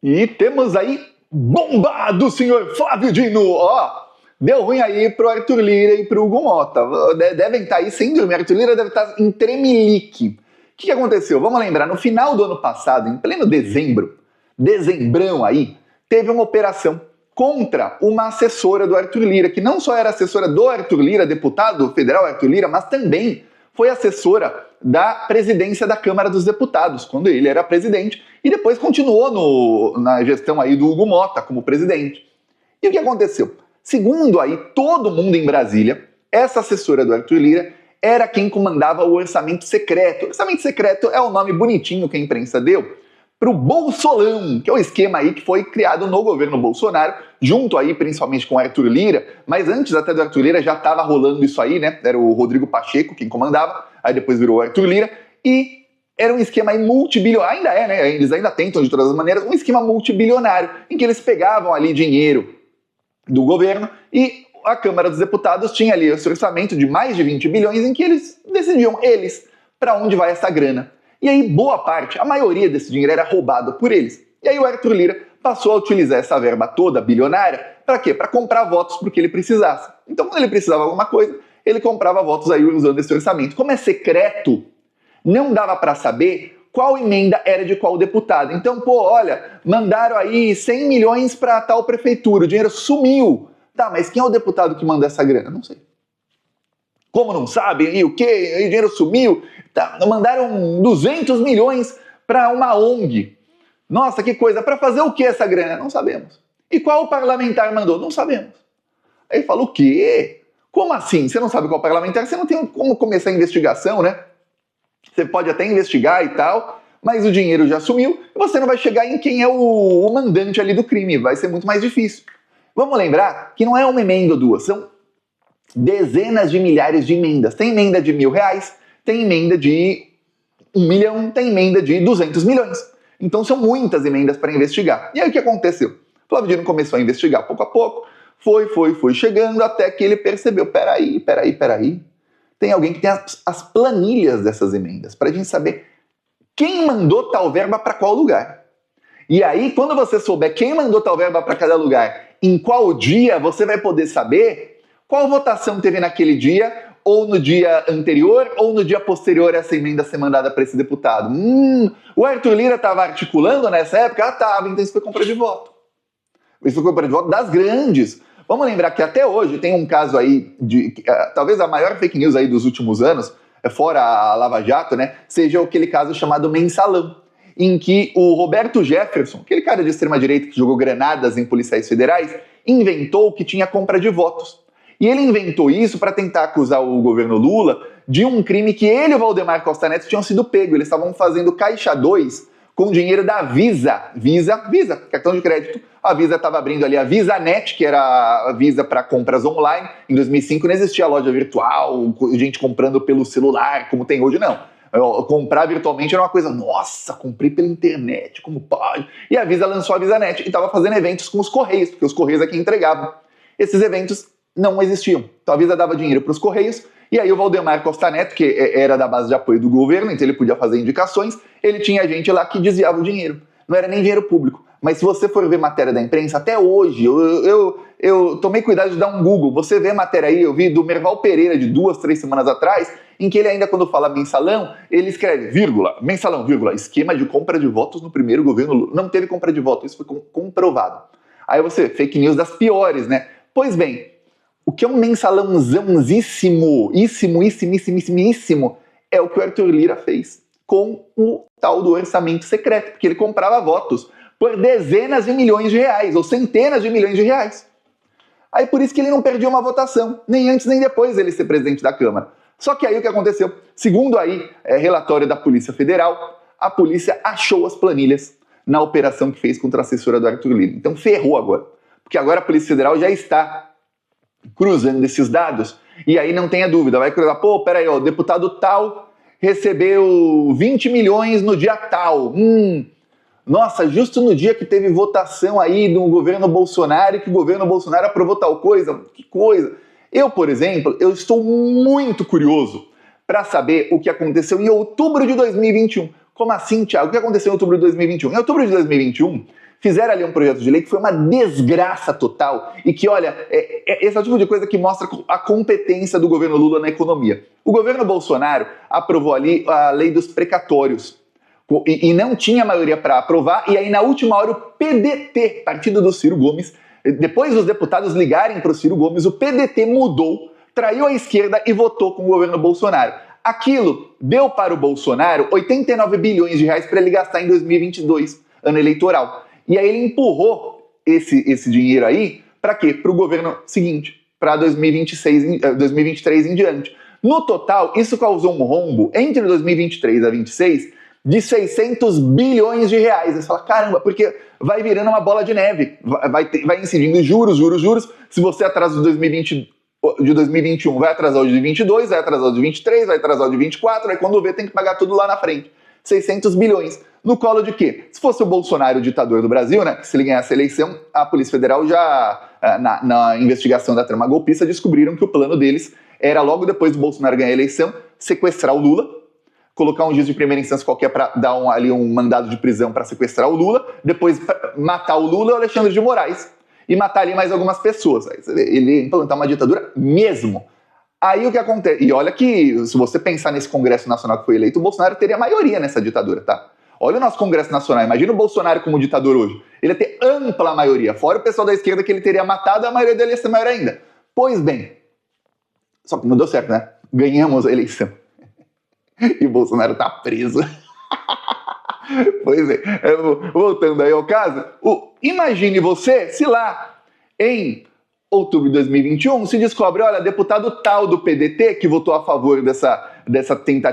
E temos aí bomba do senhor Flávio Dino. Ó, deu ruim aí pro Arthur Lira e pro Hugo Mota. Devem estar aí sem dormir. Arthur Lira deve estar em tremelique. O que aconteceu? Vamos lembrar, no final do ano passado, em pleno dezembrão aí, teve uma operação contra uma assessora do Arthur Lira, que não só era assessora do Arthur Lira, deputado federal Arthur Lira, mas também foi assessora da presidência da Câmara dos Deputados, quando ele era presidente, e depois continuou na gestão aí do Hugo Mota como presidente. E o que aconteceu? Segundo aí todo mundo em Brasília, essa assessora do Arthur Lira era quem comandava o orçamento secreto. O orçamento secreto é o nome bonitinho que a imprensa deu para o Bolsolão, que é o esquema aí que foi criado no governo Bolsonaro, junto aí principalmente com o Arthur Lira, mas antes até do Arthur Lira já estava rolando isso aí, né? Era o Rodrigo Pacheco quem comandava, aí depois virou o Arthur Lira, e era um esquema aí multibilionário, ainda é, né? Eles ainda tentam de todas as maneiras, um esquema multibilionário, em que eles pegavam ali dinheiro do governo e a Câmara dos Deputados tinha ali esse orçamento de mais de 20 bilhões em que eles decidiam, para onde vai essa grana. E aí boa parte, a maioria desse dinheiro era roubado por eles. E aí o Arthur Lira passou a utilizar essa verba toda bilionária para quê? Para comprar votos para o que ele precisasse. Então quando ele precisava de alguma coisa, ele comprava votos aí usando esse orçamento. Como é secreto, não dava para saber qual emenda era de qual deputado. Então, olha, mandaram aí 100 milhões para tal prefeitura, o dinheiro sumiu. Tá, mas quem é o deputado que manda essa grana? Não sei. Como não sabem? E o quê? O dinheiro sumiu? Tá, mandaram 200 milhões para uma ONG. Nossa, que coisa. Para fazer o que essa grana? Não sabemos. E qual parlamentar mandou? Não sabemos. Aí fala, o quê? Como assim? Você não sabe qual parlamentar? Você não tem como começar a investigação, né? Você pode até investigar e tal, mas o dinheiro já sumiu e você não vai chegar em quem é o mandante ali do crime. Vai ser muito mais difícil. Vamos lembrar que não é uma emenda ou duas, são dezenas de milhares de emendas. Tem emenda de R$1.000, tem emenda de 1 milhão, tem emenda de 200 milhões. Então são muitas emendas para investigar. E aí o que aconteceu? Flávio Dino começou a investigar pouco a pouco, foi chegando até que ele percebeu, peraí. Tem alguém que tem as planilhas dessas emendas, para a gente saber quem mandou tal verba para qual lugar. E aí, quando você souber quem mandou tal verba para cada lugar, em qual dia, você vai poder saber qual votação teve naquele dia, ou no dia anterior, ou no dia posterior a essa emenda ser mandada para esse deputado. O Arthur Lira estava articulando nessa época? Estava, então isso foi compra de voto. Isso foi compra de voto das grandes. Vamos lembrar que até hoje tem um caso aí, talvez a maior fake news aí dos últimos anos, fora a Lava Jato, né, seja aquele caso chamado Mensalão, em que o Roberto Jefferson, aquele cara de extrema-direita que jogou granadas em policiais federais, inventou que tinha compra de votos. E ele inventou isso para tentar acusar o governo Lula de um crime que ele e o Valdemar Costa Neto tinham sido pego. Eles estavam fazendo caixa 2 com dinheiro da Visa, cartão de crédito. A Visa estava abrindo ali a VisaNet, que era a Visa para compras online. Em 2005 não existia loja virtual, gente comprando pelo celular, como tem hoje, não. Comprar virtualmente era uma coisa, nossa, comprei pela internet, como pode? E a Visa lançou a VisaNet e estava fazendo eventos com os Correios, porque os Correios é quem entregavam. Esses eventos não existiam. Então a Visa dava dinheiro para os Correios, e aí o Valdemar Costa Neto, que era da base de apoio do governo, então ele podia fazer indicações, ele tinha gente lá que desviava o dinheiro. Não era nem dinheiro público. Mas se você for ver matéria da imprensa, até hoje, eu tomei cuidado de dar um Google, você vê matéria aí, eu vi do Merval Pereira de 2, 3 semanas atrás, em que ele ainda quando fala mensalão, ele escreve, mensalão, esquema de compra de votos no primeiro governo Lula. Não teve compra de votos, isso foi comprovado. Aí você, fake news das piores, né? Pois bem, o que é um mensalãozãozíssimo, é o que o Arthur Lira fez com o tal do orçamento secreto, porque ele comprava votos por dezenas de milhões de reais, ou centenas de milhões de reais. Aí por isso que ele não perdia uma votação, nem antes nem depois dele ser presidente da Câmara. Só que aí o que aconteceu? Segundo aí relatório da Polícia Federal, a polícia achou as planilhas na operação que fez contra a assessora do Arthur Lira. Então ferrou agora, porque agora a Polícia Federal já está cruzando esses dados, e aí não tenha dúvida, vai cruzar, peraí, o deputado tal recebeu 20 milhões no dia tal, nossa, justo no dia que teve votação aí no governo Bolsonaro, e que o governo Bolsonaro aprovou tal coisa, que coisa. Eu, por exemplo, eu estou muito curioso para saber o que aconteceu em outubro de 2021. Como assim, Thiago? O que aconteceu em outubro de 2021? Em outubro de 2021, fizeram ali um projeto de lei que foi uma desgraça total e que, olha, esse é o tipo de coisa que mostra a competência do governo Lula na economia. O governo Bolsonaro aprovou ali a lei dos precatórios e não tinha maioria para aprovar, e aí na última hora o PDT, partido do Ciro Gomes, depois dos deputados ligarem para o Ciro Gomes, o PDT mudou, traiu a esquerda e votou com o governo Bolsonaro. Aquilo deu para o Bolsonaro 89 bilhões de reais para ele gastar em 2022, ano eleitoral. E aí ele empurrou esse dinheiro aí para quê? Para o governo seguinte, para 2023 em diante. No total, isso causou um rombo entre 2023 a 2026 de 600 bilhões de reais. Você fala, caramba, porque vai virando uma bola de neve, vai incidindo juros. Se você atrasa de 2021, vai atrasar o de 22, vai atrasar o de 23, vai atrasar o de 24, aí quando vê tem que pagar tudo lá na frente. 600 bilhões. No colo de quê? Se fosse o Bolsonaro o ditador do Brasil, né, que se ele ganhasse a eleição, a Polícia Federal já, na investigação da trama golpista, descobriram que o plano deles era, logo depois do Bolsonaro ganhar a eleição, sequestrar o Lula, colocar um juiz de primeira instância qualquer para dar ali um mandado de prisão para sequestrar o Lula, depois matar o Lula e o Alexandre de Moraes, e matar ali mais algumas pessoas. Ele ia implantar uma ditadura mesmo. Aí o que acontece? E olha que, se você pensar nesse Congresso Nacional que foi eleito, o Bolsonaro teria maioria nessa ditadura, tá? Olha o nosso Congresso Nacional, imagina o Bolsonaro como ditador hoje. Ele ia ter ampla maioria, fora o pessoal da esquerda que ele teria matado, a maioria dele ia ser maior ainda. Pois bem, só que não deu certo, né? Ganhamos a eleição. E o Bolsonaro tá preso. Pois é, voltando aí ao caso, imagine você, se lá em outubro de 2021 se descobre, olha, deputado tal do PDT que votou a favor dessa tentativa